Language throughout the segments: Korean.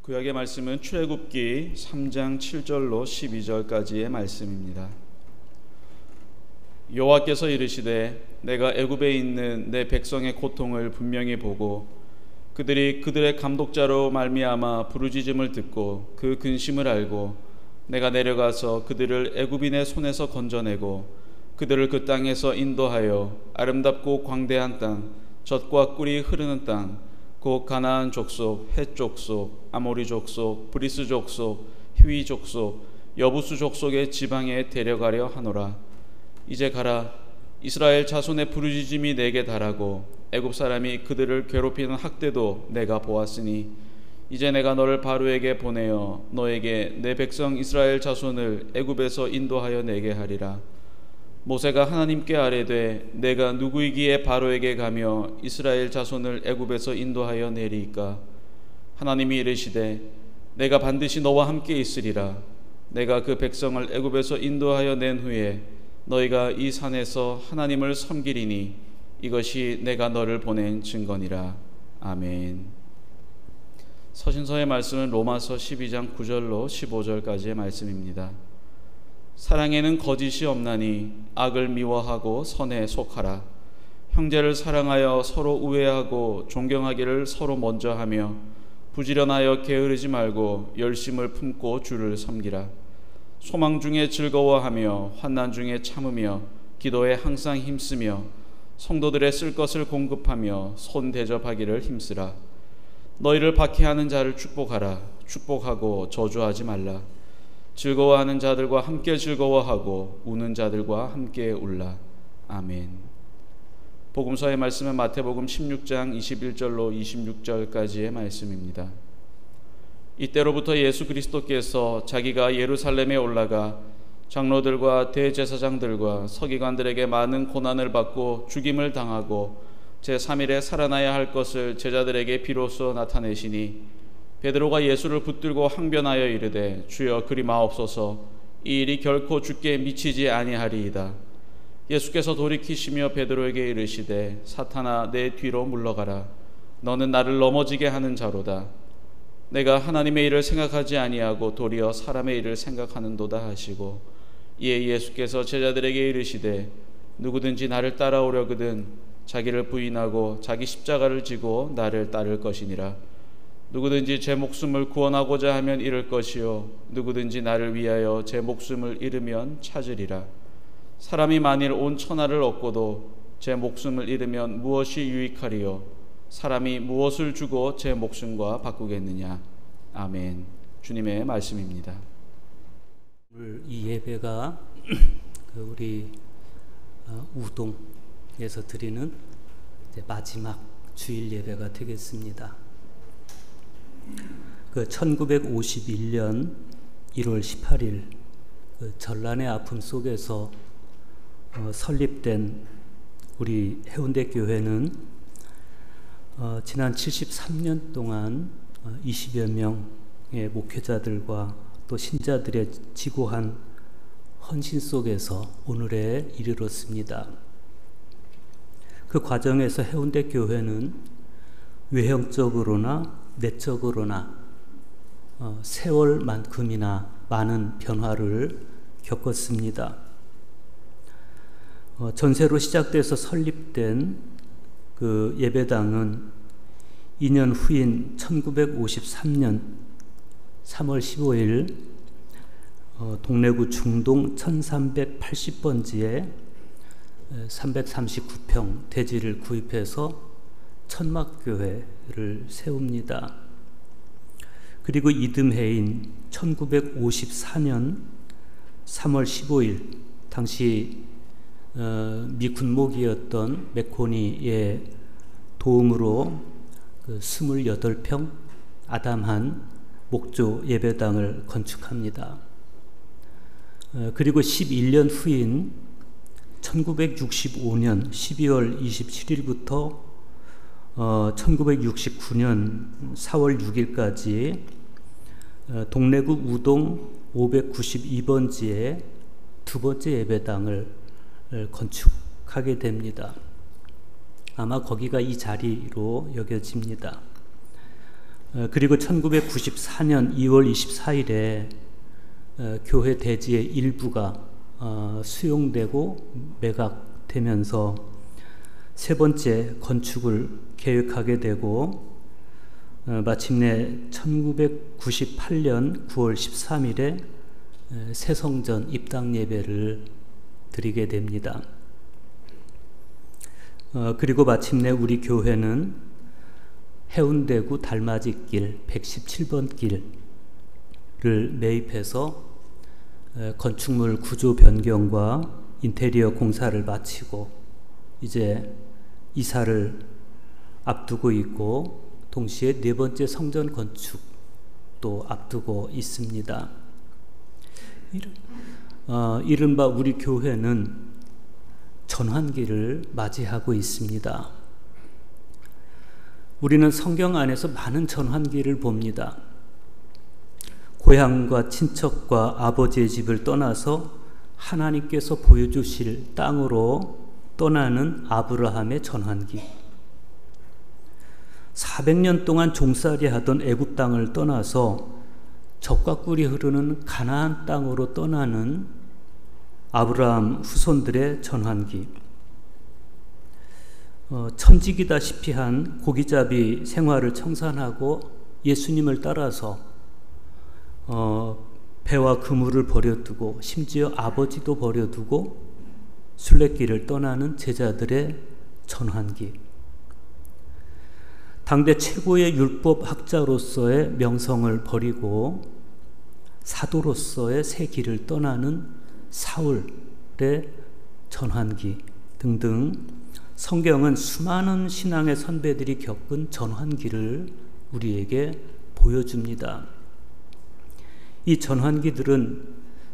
구약의 말씀은 출애굽기 3장 7절로 12절까지의 말씀입니다. 여호와께서 이르시되 내가 애굽에 있는 내 백성의 고통을 분명히 보고 그들이 그들의 감독자로 말미암아 부르짖음을 듣고 그 근심을 알고 내가 내려가서 그들을 애굽인의 손에서 건져내고 그들을 그 땅에서 인도하여 아름답고 광대한 땅, 젖과 꿀이 흐르는 땅, 곧 가나안 족속, 헷 족속, 아모리 족속, 브리스 족속, 히위 족속, 여부수 족속의 지방에 데려가려 하노라. 이제 가라. 이스라엘 자손의 부르짖음이 내게 달하고 애굽 사람이 그들을 괴롭히는 학대도 내가 보았으니 이제 내가 너를 바로에게 보내어 너에게 내 백성 이스라엘 자손을 애굽에서 인도하여 내게 하리라. 모세가 하나님께 아뢰되 내가 누구이기에 바로에게 가며 이스라엘 자손을 애굽에서 인도하여 내리이까? 하나님이 이르시되 내가 반드시 너와 함께 있으리라. 내가 그 백성을 애굽에서 인도하여 낸 후에 너희가 이 산에서 하나님을 섬기리니 이것이 내가 너를 보낸 증거니라. 아멘. 서신서의 말씀은 로마서 12장 9절로 15절까지의 말씀입니다. 사랑에는 거짓이 없나니 악을 미워하고 선에 속하라. 형제를 사랑하여 서로 우애하고 존경하기를 서로 먼저 하며 부지런하여 게으르지 말고 열심을 품고 주를 섬기라. 소망 중에 즐거워하며 환난 중에 참으며 기도에 항상 힘쓰며 성도들의 쓸 것을 공급하며 손 대접하기를 힘쓰라. 너희를 박해하는 자를 축복하라. 축복하고 저주하지 말라. 즐거워하는 자들과 함께 즐거워하고 우는 자들과 함께 울라. 아멘. 복음서의 말씀은 마태복음 16장 21절로 26절까지의 말씀입니다. 이때로부터 예수 그리스도께서 자기가 예루살렘에 올라가 장로들과 대제사장들과 서기관들에게 많은 고난을 받고 죽임을 당하고 제3일에 살아나야 할 것을 제자들에게 비로소 나타내시니 베드로가 예수를 붙들고 항변하여 이르되 주여 그리 마옵소서. 이 일이 결코 주께 미치지 아니하리이다. 예수께서 돌이키시며 베드로에게 이르시되 사탄아 내 뒤로 물러가라. 너는 나를 넘어지게 하는 자로다. 내가 하나님의 일을 생각하지 아니하고 도리어 사람의 일을 생각하는도다 하시고 이에 예수께서 제자들에게 이르시되 누구든지 나를 따라오려거든 자기를 부인하고 자기 십자가를 지고 나를 따를 것이니라. 누구든지 제 목숨을 구원하고자 하면 잃을 것이요 누구든지 나를 위하여 제 목숨을 잃으면 찾으리라. 사람이 만일 온 천하를 얻고도 제 목숨을 잃으면 무엇이 유익하리요? 사람이 무엇을 주고 제 목숨과 바꾸겠느냐? 아멘. 주님의 말씀입니다. 오늘 이 예배가 우리 우동에서 드리는 마지막 주일 예배가 되겠습니다. 1951년 1월 18일 전란의 아픔 속에서 설립된 우리 해운대 교회는 지난 73년 동안 20여 명의 목회자들과 또 신자들의 지고한 헌신 속에서 오늘에 이르렀습니다. 그 과정에서 해운대 교회는 외형적으로나 내적으로나 세월만큼이나 많은 변화를 겪었습니다. 전세로 시작돼서 설립된 그 예배당은 2년 후인 1953년 3월 15일 동래구 중동 1380번지에 339평 대지를 구입해서 천막교회를 세웁니다. 그리고 이듬해인 1954년 3월 15일 당시 미 군목이었던 맥코니의 도움으로 28평 아담한 목조 예배당을 건축합니다. 그리고 11년 후인 1965년 12월 27일부터 1969년 4월 6일까지 동래구 우동 592번지에 두 번째 예배당을 건축하게 됩니다. 아마 거기가 이 자리로 여겨집니다. 그리고 1994년 2월 24일에 교회 대지의 일부가 수용되고 매각되면서 세 번째 건축을 계획하게 되고 마침내 1998년 9월 13일에 새성전 입당 예배를 드리게 됩니다. 그리고 마침내 우리 교회는 해운대구 달맞이길 117번 길을 매입해서 건축물 구조 변경과 인테리어 공사를 마치고 이제 이사를 앞두고 있고 동시에 네 번째 성전 건축도 앞두고 있습니다. 이른바 우리 교회는 전환기를 맞이하고 있습니다. 우리는 성경 안에서 많은 전환기를 봅니다. 고향과 친척과 아버지의 집을 떠나서 하나님께서 보여주실 땅으로 떠나는 아브라함의 전환기, 400년 동안 종살이 하던 애굽 땅을 떠나서 젖과 꿀이 흐르는 가나안 땅으로 떠나는 아브라함 후손들의 전환기, 천직이다시피 한 고기잡이 생활을 청산하고 예수님을 따라서 배와 그물을 버려두고 심지어 아버지도 버려두고 순례길을 떠나는 제자들의 전환기, 당대 최고의 율법학자로서의 명성을 버리고 사도로서의 새 길을 떠나는 사울의 전환기 등등, 성경은 수많은 신앙의 선배들이 겪은 전환기를 우리에게 보여줍니다. 이 전환기들은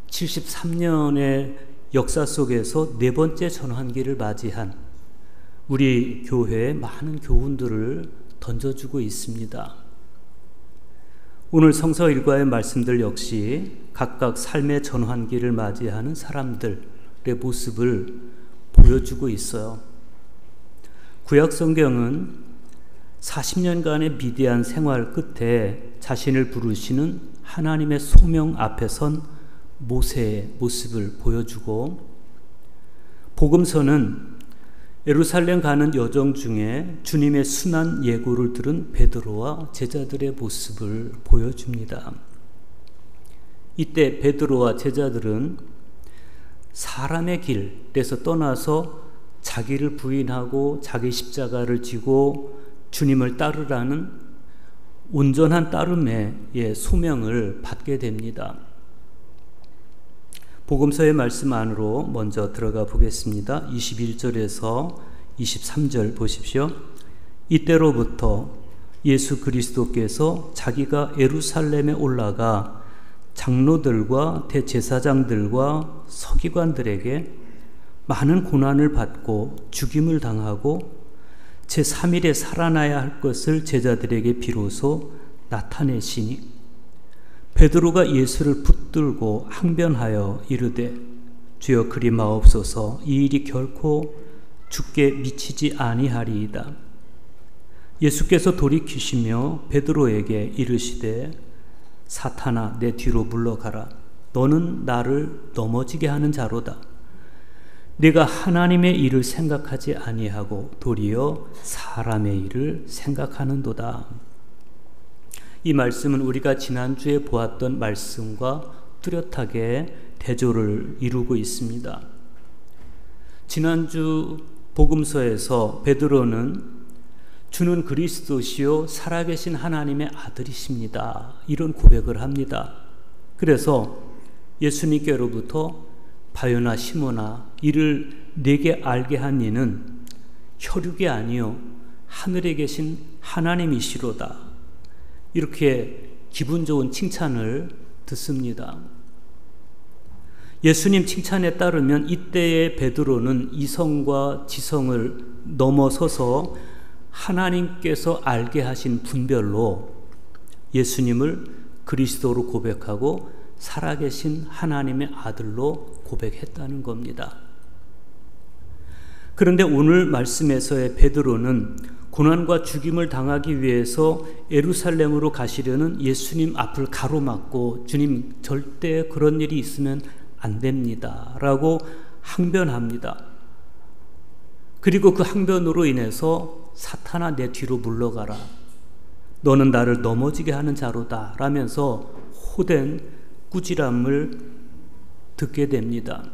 73년의 역사 속에서 네 번째 전환기를 맞이한 우리 교회의 많은 교훈들을 던져주고 있습니다. 오늘 성서 일과의 말씀들 역시 각각 삶의 전환기를 맞이하는 사람들의 모습을 보여주고 있어요. 구약 성경은 40년간의 미디안 생활 끝에 자신을 부르시는 하나님의 소명 앞에 선 모세의 모습을 보여주고, 복음서는 예루살렘 가는 여정 중에 주님의 순한 예고를 들은 베드로와 제자들의 모습을 보여줍니다. 이때 베드로와 제자들은 사람의 길에서 떠나서 자기를 부인하고 자기 십자가를 지고 주님을 따르라는 온전한 따름의 소명을 받게 됩니다. 복음서의 말씀 안으로 먼저 들어가 보겠습니다. 21절에서 23절 보십시오. 이때로부터 예수 그리스도께서 자기가 예루살렘에 올라가 장로들과 대제사장들과 서기관들에게 많은 고난을 받고 죽임을 당하고 제3일에 살아나야 할 것을 제자들에게 비로소 나타내시니, 베드로가 예수를 붙들고 항변하여 이르되 주여 그리 마옵소서, 이 일이 결코 주께 미치지 아니하리이다. 예수께서 돌이키시며 베드로에게 이르시되 사탄아 내 뒤로 물러가라. 너는 나를 넘어지게 하는 자로다. 네가 하나님의 일을 생각하지 아니하고 도리어 사람의 일을 생각하는도다. 이 말씀은 우리가 지난주에 보았던 말씀과 뚜렷하게 대조를 이루고 있습니다. 지난주 복음서에서 베드로는 주는 그리스도시요 살아계신 하나님의 아들이십니다, 이런 고백을 합니다. 그래서 예수님께로부터 바요나 시몬아, 이를 내게 알게 한 이는 혈육이 아니요 하늘에 계신 하나님이시로다, 이렇게 기분 좋은 칭찬을 듣습니다. 예수님 칭찬에 따르면 이때의 베드로는 이성과 지성을 넘어서서 하나님께서 알게 하신 분별로 예수님을 그리스도로 고백하고 살아계신 하나님의 아들로 고백했다는 겁니다. 그런데 오늘 말씀에서의 베드로는 고난과 죽임을 당하기 위해서 예루살렘으로 가시려는 예수님 앞을 가로막고 주님 절대 그런 일이 있으면 안 됩니다 라고 항변합니다. 그리고 그 항변으로 인해서 사탄아 내 뒤로 물러가라, 너는 나를 넘어지게 하는 자로다 라면서 호된 꾸지람을 듣게 됩니다.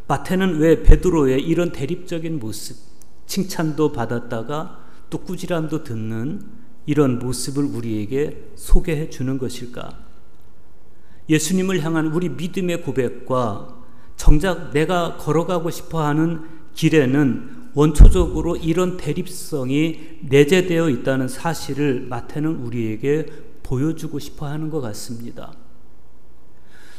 마태는 왜 베드로의 이런 대립적인 모습, 칭찬도 받았다가 또 꾸지람도 듣는 이런 모습을 우리에게 소개해 주는 것일까? 예수님을 향한 우리 믿음의 고백과 정작 내가 걸어가고 싶어하는 길에는 원초적으로 이런 대립성이 내재되어 있다는 사실을 마태는 우리에게 보여주고 싶어하는 것 같습니다.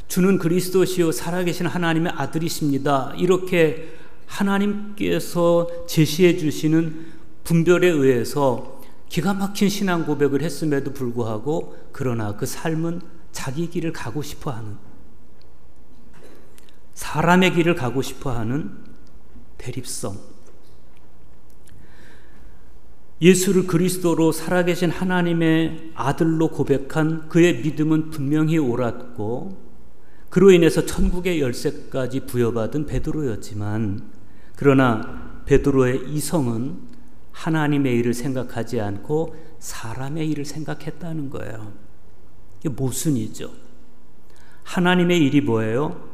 주는 그리스도시요 살아계신 하나님의 아들이십니다. 이렇게 하나님께서 제시해 주시는 분별에 의해서 기가 막힌 신앙 고백을 했음에도 불구하고 그러나 그 삶은 자기 길을 가고 싶어하는, 사람의 길을 가고 싶어하는 대립성. 예수를 그리스도로 살아계신 하나님의 아들로 고백한 그의 믿음은 분명히 옳았고 그로 인해서 천국의 열쇠까지 부여받은 베드로였지만, 그러나 베드로의 이성은 하나님의 일을 생각하지 않고 사람의 일을 생각했다는 거예요. 이게 모순이죠. 하나님의 일이 뭐예요?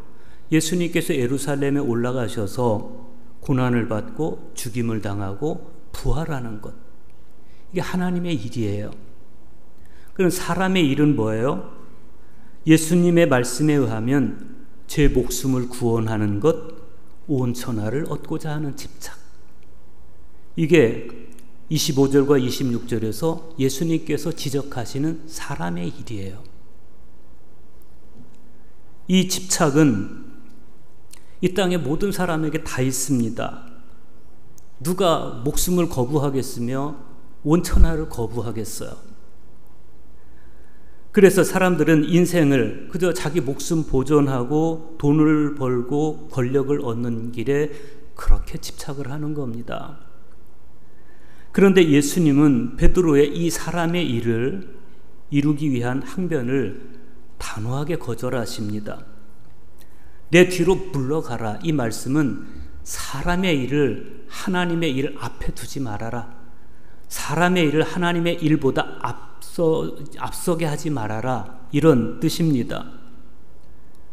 예수님께서 예루살렘에 올라가셔서 고난을 받고 죽임을 당하고 부활하는 것, 이게 하나님의 일이에요. 그럼 사람의 일은 뭐예요? 예수님의 말씀에 의하면 제 목숨을 구원하는 것, 온 천하를 얻고자 하는 집착. 이게 25절과 26절에서 예수님께서 지적하시는 사람의 일이에요. 이 집착은 이 땅의 모든 사람에게 다 있습니다. 누가 목숨을 거부하겠으며 온 천하를 거부하겠어요? 그래서 사람들은 인생을 그저 자기 목숨 보존하고 돈을 벌고 권력을 얻는 길에 그렇게 집착을 하는 겁니다. 그런데 예수님은 베드로의 이 사람의 일을 이루기 위한 항변을 단호하게 거절하십니다. 내 뒤로 물러가라. 이 말씀은 사람의 일을 하나님의 일 앞에 두지 말아라. 사람의 일을 하나님의 일보다 앞서게 하지 말아라, 이런 뜻입니다.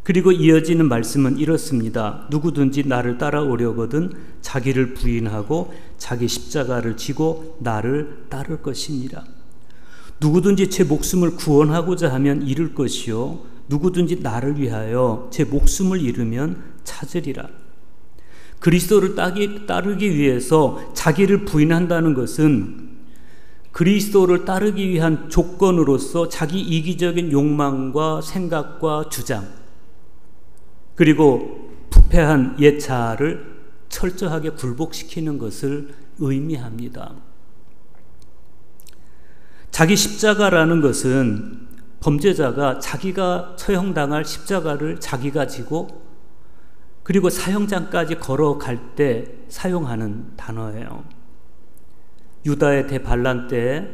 그리고 이어지는 말씀은 이렇습니다. 누구든지 나를 따라오려거든 자기를 부인하고 자기 십자가를 지고 나를 따를 것이니라. 누구든지 제 목숨을 구원하고자 하면 잃을 것이요 누구든지 나를 위하여 제 목숨을 잃으면 찾으리라. 그리스도를 따르기 위해서 자기를 부인한다는 것은 그리스도를 따르기 위한 조건으로서 자기 이기적인 욕망과 생각과 주장, 그리고 부패한 옛 자아를 철저하게 굴복시키는 것을 의미합니다. 자기 십자가라는 것은 범죄자가 자기가 처형당할 십자가를 자기가 지고 그리고 사형장까지 걸어갈 때 사용하는 단어예요. 유다의 대반란 때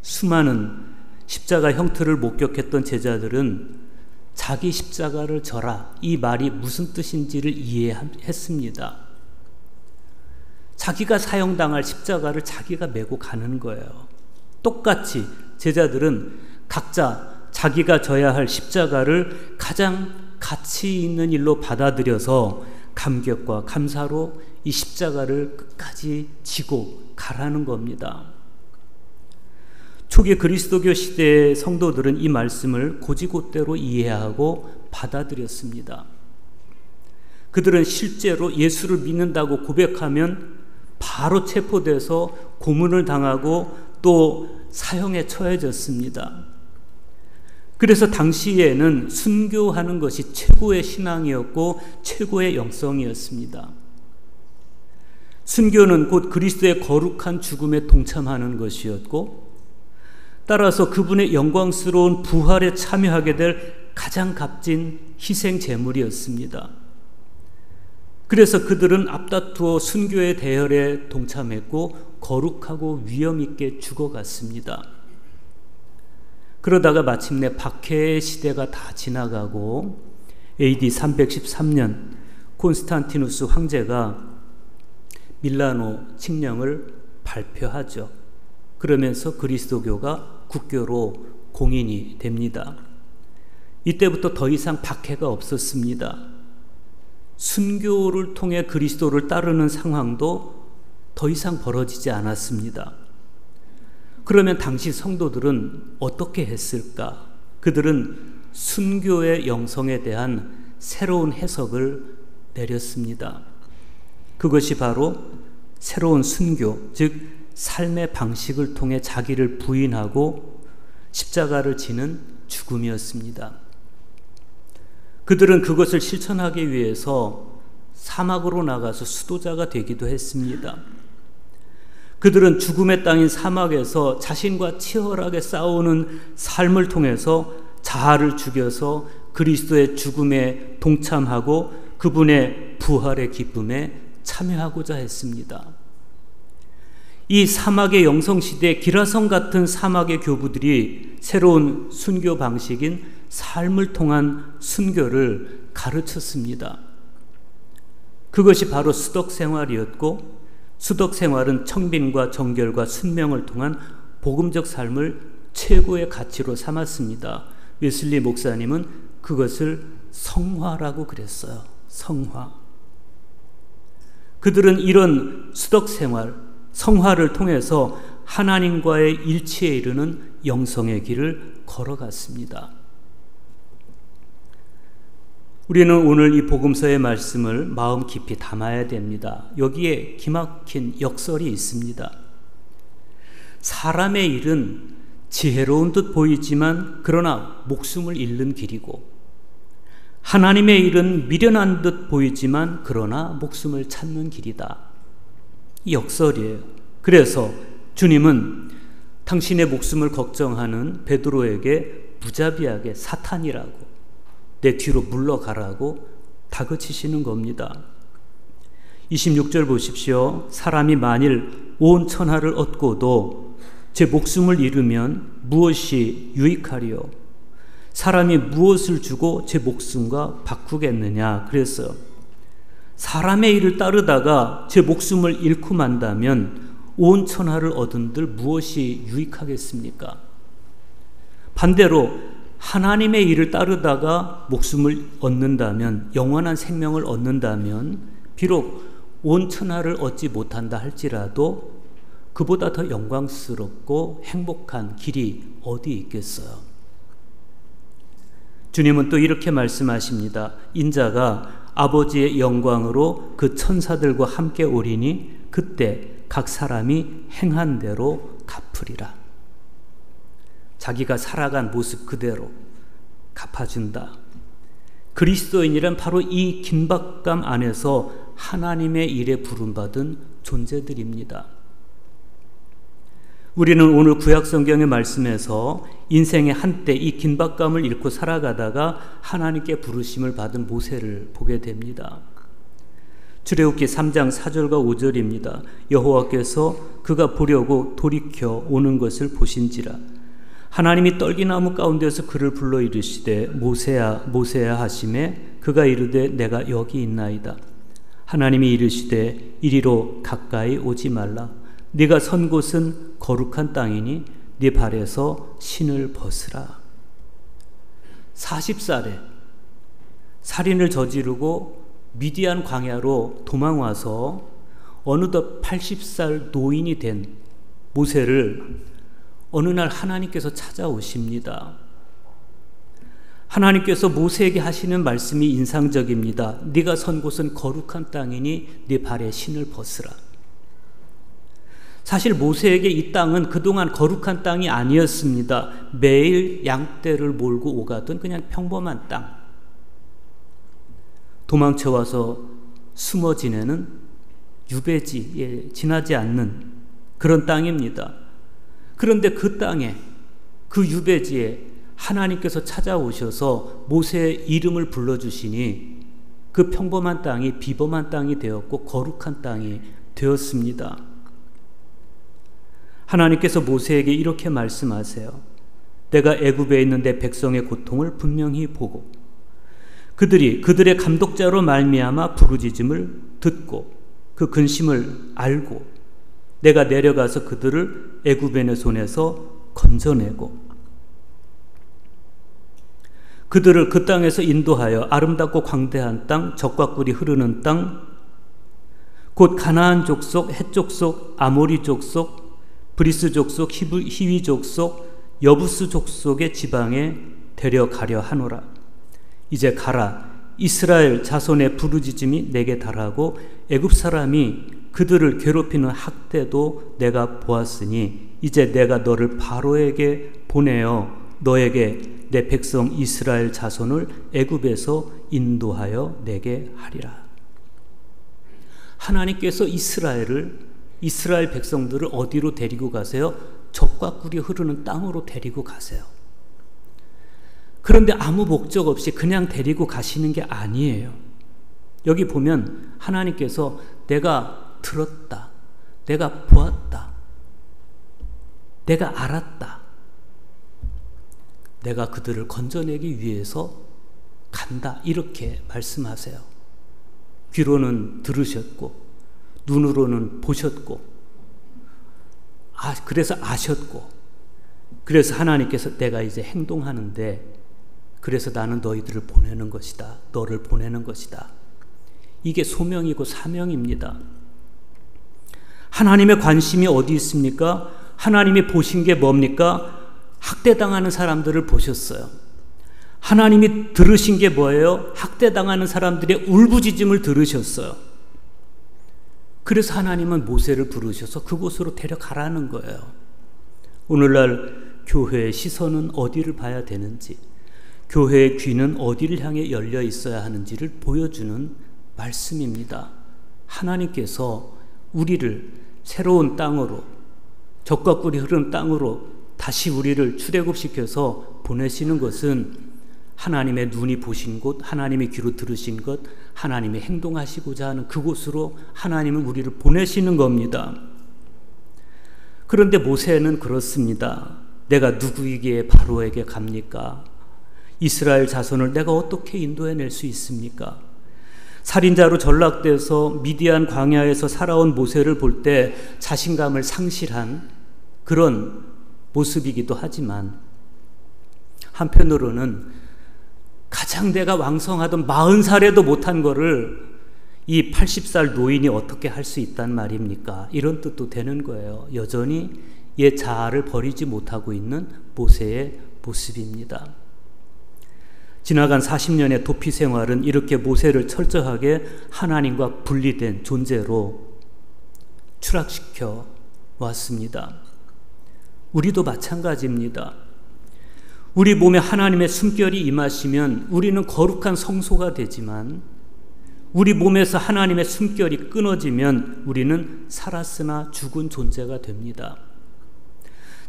수많은 십자가 형틀을 목격했던 제자들은 자기 십자가를 져라, 이 말이 무슨 뜻인지를 이해했습니다. 자기가 사형당할 십자가를 자기가 메고 가는 거예요. 똑같이 제자들은 각자 자기가 져야 할 십자가를 가장 가치 있는 일로 받아들여서 감격과 감사로 이 십자가를 끝까지 지고 가라는 겁니다. 초기 그리스도교 시대의 성도들은 이 말씀을 곧이곧대로 이해하고 받아들였습니다. 그들은 실제로 예수를 믿는다고 고백하면 바로 체포돼서 고문을 당하고 또 사형에 처해졌습니다. 그래서 당시에는 순교하는 것이 최고의 신앙이었고 최고의 영성이었습니다. 순교는 곧 그리스도의 거룩한 죽음에 동참하는 것이었고, 따라서 그분의 영광스러운 부활에 참여하게 될 가장 값진 희생 제물이었습니다. 그래서 그들은 앞다투어 순교의 대열에 동참했고 거룩하고 위험 있게 죽어갔습니다. 그러다가 마침내 박해의 시대가 다 지나가고 AD 313년 콘스탄티누스 황제가 밀라노 칙령을 발표하죠. 그러면서 그리스도교가 국교로 공인이 됩니다. 이때부터 더 이상 박해가 없었습니다. 순교를 통해 그리스도를 따르는 상황도 더 이상 벌어지지 않았습니다. 그러면 당시 성도들은 어떻게 했을까? 그들은 순교의 영성에 대한 새로운 해석을 내렸습니다. 그것이 바로 새로운 순교, 즉 삶의 방식을 통해 자기를 부인하고 십자가를 지는 죽음이었습니다. 그들은 그것을 실천하기 위해서 사막으로 나가서 수도자가 되기도 했습니다. 그들은 죽음의 땅인 사막에서 자신과 치열하게 싸우는 삶을 통해서 자아를 죽여서 그리스도의 죽음에 동참하고 그분의 부활의 기쁨에 참여하고자 했습니다. 이 사막의 영성시대 기라성 같은 사막의 교부들이 새로운 순교 방식인 삶을 통한 순교를 가르쳤습니다. 그것이 바로 수덕 생활이었고, 수덕 생활은 청빈과 정결과 순명을 통한 복음적 삶을 최고의 가치로 삼았습니다. 웨슬리 목사님은 그것을 성화라고 그랬어요. 성화. 그들은 이런 수덕 생활, 성화를 통해서 하나님과의 일치에 이르는 영성의 길을 걸어갔습니다. 우리는 오늘 이 복음서의 말씀을 마음 깊이 담아야 됩니다. 여기에 기막힌 역설이 있습니다. 사람의 일은 지혜로운 듯 보이지만 그러나 목숨을 잃는 길이고, 하나님의 일은 미련한 듯 보이지만 그러나 목숨을 찾는 길이다. 이 역설이에요. 그래서 주님은 당신의 목숨을 걱정하는 베드로에게 무자비하게 사탄이라고, 내 뒤로 물러가라고 다그치시는 겁니다. 26절 보십시오. 사람이 만일 온 천하를 얻고도 제 목숨을 잃으면 무엇이 유익하리요? 사람이 무엇을 주고 제 목숨과 바꾸겠느냐? 그랬어요. 사람의 일을 따르다가 제 목숨을 잃고 만다면 온 천하를 얻은들 무엇이 유익하겠습니까? 반대로 하나님의 일을 따르다가 목숨을 얻는다면, 영원한 생명을 얻는다면 비록 온 천하를 얻지 못한다 할지라도 그보다 더 영광스럽고 행복한 길이 어디 있겠어요? 주님은 또 이렇게 말씀하십니다. 인자가 아버지의 영광으로 그 천사들과 함께 오리니 그때 각 사람이 행한 대로 갚으리라. 자기가 살아간 모습 그대로 갚아준다. 그리스도인이란 바로 이 긴박감 안에서 하나님의 일에 부름받은 존재들입니다. 우리는 오늘 구약성경의 말씀에서 인생의 한때 이 긴박감을 잃고 살아가다가 하나님께 부르심을 받은 모세를 보게 됩니다. 출애굽기 3장 4절과 5절입니다. 여호와께서 그가 보려고 돌이켜 오는 것을 보신지라. 하나님이 떨기나무 가운데서 그를 불러 이르시되 모세야 모세야 하시매 그가 이르되 내가 여기 있나이다. 하나님이 이르시되 이리로 가까이 오지 말라. 네가 선 곳은 거룩한 땅이니 네 발에서 신을 벗으라. 40살에 살인을 저지르고 미디안 광야로 도망와서 어느덧 80살 노인이 된 모세를 어느 날 하나님께서 찾아오십니다. 하나님께서 모세에게 하시는 말씀이 인상적입니다. 네가 선 곳은 거룩한 땅이니 네 발에 신을 벗으라. 사실 모세에게 이 땅은 그동안 거룩한 땅이 아니었습니다. 매일 양떼를 몰고 오가던 그냥 평범한 땅. 도망쳐와서 숨어 지내는 유배지에 지나지 않는 그런 땅입니다. 그런데 그 땅에, 그 유배지에 하나님께서 찾아오셔서 모세의 이름을 불러주시니 그 평범한 땅이 비범한 땅이 되었고 거룩한 땅이 되었습니다. 하나님께서 모세에게 이렇게 말씀하세요. 내가 애굽에 있는 내 백성의 고통을 분명히 보고 그들이 그들의 감독자로 말미암아 부르짖음을 듣고 그 근심을 알고 내가 내려가서 그들을 애굽인의 손에서 건져내고 그들을 그 땅에서 인도하여 아름답고 광대한 땅, 젖과 꿀이 흐르는 땅, 곧 가나안 족속, 헷 족속, 아모리 족속, 브리스 족속, 히위 족속, 여부스 족속의 지방에 데려가려 하노라. 이제 가라. 이스라엘 자손의 부르짖음이 내게 달하고 애굽 사람이 그들을 괴롭히는 학대도 내가 보았으니 이제 내가 너를 바로에게 보내어 너에게 내 백성 이스라엘 자손을 애굽에서 인도하여 내게 하리라. 하나님께서 이스라엘 백성들을 어디로 데리고 가세요? 젖과 꿀이 흐르는 땅으로 데리고 가세요. 그런데 아무 목적 없이 그냥 데리고 가시는 게 아니에요. 여기 보면 하나님께서 내가 들었다, 내가 보았다, 내가 알았다, 내가 그들을 건져내기 위해서 간다, 이렇게 말씀하세요. 귀로는 들으셨고 눈으로는 보셨고 그래서 아셨고 그래서 하나님께서 내가 이제 행동하는데 그래서 나는 너희들을 보내는 것이다. 너를 보내는 것이다. 이게 소명이고 사명입니다. 하나님의 관심이 어디 있습니까? 하나님이 보신 게 뭡니까? 학대당하는 사람들을 보셨어요. 하나님이 들으신 게 뭐예요? 학대당하는 사람들의 울부짖음을 들으셨어요. 그래서 하나님은 모세를 부르셔서 그곳으로 데려가라는 거예요. 오늘날 교회의 시선은 어디를 봐야 되는지, 교회의 귀는 어디를 향해 열려 있어야 하는지를 보여주는 말씀입니다. 하나님께서 우리를 새로운 땅으로, 젖과 꿀이 흐르는 땅으로 다시 우리를 출애굽시켜서 보내시는 것은 하나님의 눈이 보신 곳, 하나님의 귀로 들으신 것, 하나님이 행동하시고자 하는 그곳으로 하나님은 우리를 보내시는 겁니다. 그런데 모세는 그렇습니다. 내가 누구에게 바로에게 갑니까? 이스라엘 자손을 내가 어떻게 인도해낼 수 있습니까? 살인자로 전락돼서 미디안 광야에서 살아온 모세를 볼 때 자신감을 상실한 그런 모습이기도 하지만 한편으로는 가장 내가 왕성하던 40살에도 못한 거를 이 80살 노인이 어떻게 할 수 있단 말입니까? 이런 뜻도 되는 거예요. 여전히 옛 자아를 버리지 못하고 있는 모세의 모습입니다. 지나간 40년의 도피 생활은 이렇게 모세를 철저하게 하나님과 분리된 존재로 추락시켜 왔습니다. 우리도 마찬가지입니다. 우리 몸에 하나님의 숨결이 임하시면 우리는 거룩한 성소가 되지만 우리 몸에서 하나님의 숨결이 끊어지면 우리는 살았으나 죽은 존재가 됩니다.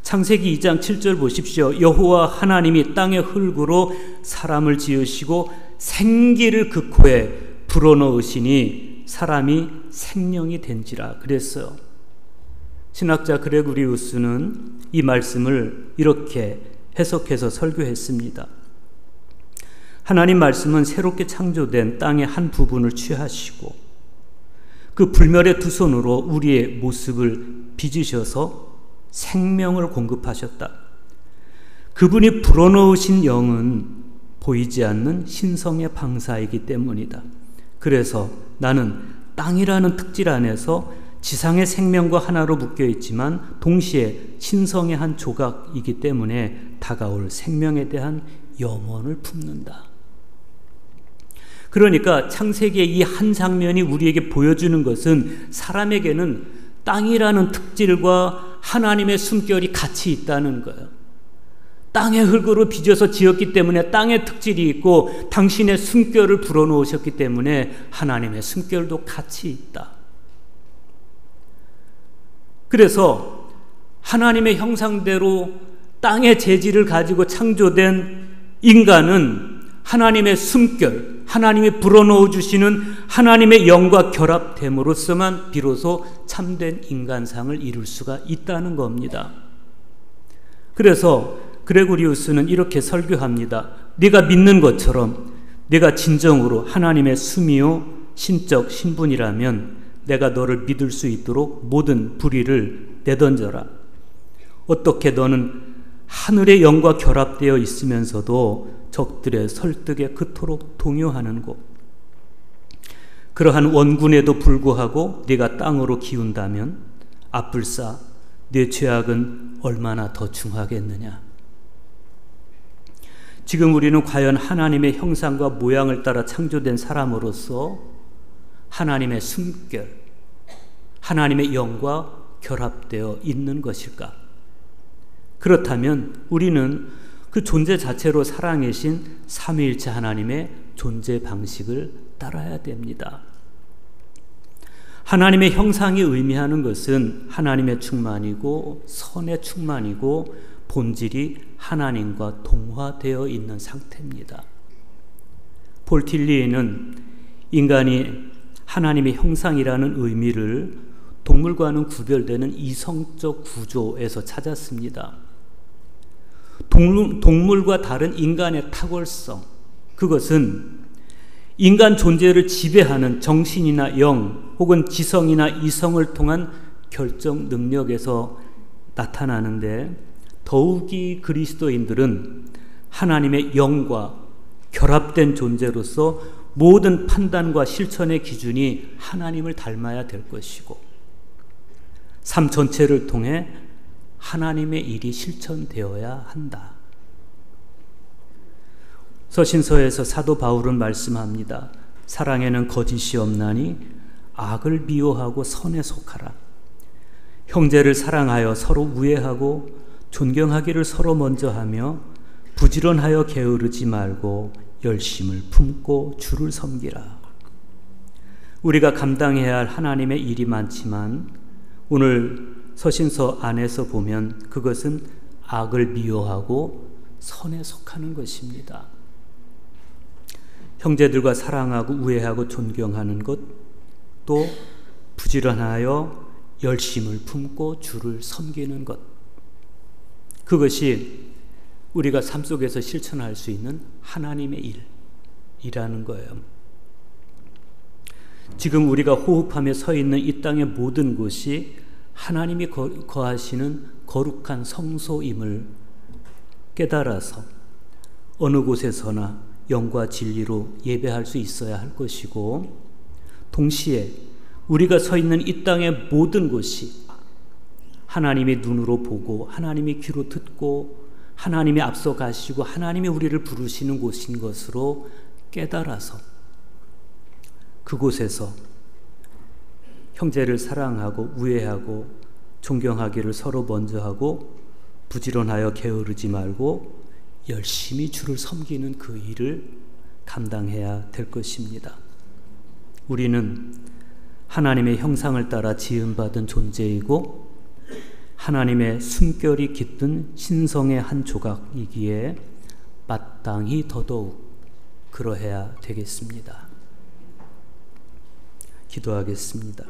창세기 2장 7절 보십시오. 여호와 하나님이 땅의 흙으로 사람을 지으시고 생기를 그 코에 불어넣으시니 사람이 생명이 된지라 그랬어요. 신학자 그레고리우스는 이 말씀을 이렇게 해석해서 설교했습니다. 하나님 말씀은 새롭게 창조된 땅의 한 부분을 취하시고 그 불멸의 두 손으로 우리의 모습을 빚으셔서 생명을 공급하셨다. 그분이 불어넣으신 영은 보이지 않는 신성의 방사이기 때문이다. 그래서 나는 땅이라는 특질 안에서 지상의 생명과 하나로 묶여 있지만 동시에 신성의 한 조각이기 때문에 다가올 생명에 대한 염원을 품는다. 그러니까 창세기의 이 한 장면이 우리에게 보여주는 것은 사람에게는 땅이라는 특질과 하나님의 숨결이 같이 있다는 거예요. 땅의 흙으로 빚어서 지었기 때문에 땅의 특질이 있고 당신의 숨결을 불어넣으셨기 때문에 하나님의 숨결도 같이 있다. 그래서 하나님의 형상대로 땅의 재질을 가지고 창조된 인간은 하나님의 숨결, 하나님이 불어넣어 주시는 하나님의 영과 결합됨으로써만 비로소 참된 인간상을 이룰 수가 있다는 겁니다. 그래서 그레고리우스는 이렇게 설교합니다. 네가 믿는 것처럼 네가 진정으로 하나님의 수미요 신적 신분이라면 내가 너를 믿을 수 있도록 모든 불의를 내던져라. 어떻게 너는 하늘의 영과 결합되어 있으면서도 적들의 설득에 그토록 동요하는고, 그러한 원군에도 불구하고 네가 땅으로 기운다면 아뿔싸 네 죄악은 얼마나 더 중하겠느냐. 지금 우리는 과연 하나님의 형상과 모양을 따라 창조된 사람으로서 하나님의 숨결, 하나님의 영과 결합되어 있는 것일까? 그렇다면 우리는 그 존재 자체로 살아계신 삼위일체 하나님의 존재 방식을 따라야 됩니다. 하나님의 형상이 의미하는 것은 하나님의 충만이고 선의 충만이고 본질이 하나님과 동화되어 있는 상태입니다. 폴 틸리에는 인간이 하나님의 형상이라는 의미를 동물과는 구별되는 이성적 구조에서 찾았습니다. 동물과 다른 인간의 탁월성, 그것은 인간 존재를 지배하는 정신이나 영 혹은 지성이나 이성을 통한 결정 능력에서 나타나는데, 더욱이 그리스도인들은 하나님의 영과 결합된 존재로서 모든 판단과 실천의 기준이 하나님을 닮아야 될 것이고, 삶 전체를 통해 하나님의 일이 실천되어야 한다. 서신서에서 사도 바울은 말씀합니다. 사랑에는 거짓이 없나니 악을 미워하고 선에 속하라. 형제를 사랑하여 서로 우애하고 존경하기를 서로 먼저 하며 부지런하여 게으르지 말고 열심을 품고 주를 섬기라. 우리가 감당해야 할 하나님의 일이 많지만 오늘 서신서 안에서 보면 그것은 악을 미워하고 선에 속하는 것입니다. 형제들과 사랑하고 우애하고 존경하는 것, 또 부지런하여 열심을 품고 주를 섬기는 것, 그것이 우리가 삶 속에서 실천할 수 있는 하나님의 일이라는 거예요. 지금 우리가 호흡하며 서 있는 이 땅의 모든 곳이 하나님이 거하시는 거룩한 성소임을 깨달아서 어느 곳에서나 영과 진리로 예배할 수 있어야 할 것이고, 동시에 우리가 서 있는 이 땅의 모든 곳이 하나님의 눈으로 보고 하나님의 귀로 듣고 하나님이 앞서 가시고 하나님이 우리를 부르시는 곳인 것으로 깨달아서 그곳에서 형제를 사랑하고 우애하고 존경하기를 서로 먼저 하고 부지런하여 게으르지 말고 열심히 주를 섬기는 그 일을 감당해야 될 것입니다. 우리는 하나님의 형상을 따라 지음받은 존재이고 하나님의 숨결이 깃든 신성의 한 조각이기에 마땅히 더더욱 그러해야 되겠습니다. 기도하겠습니다.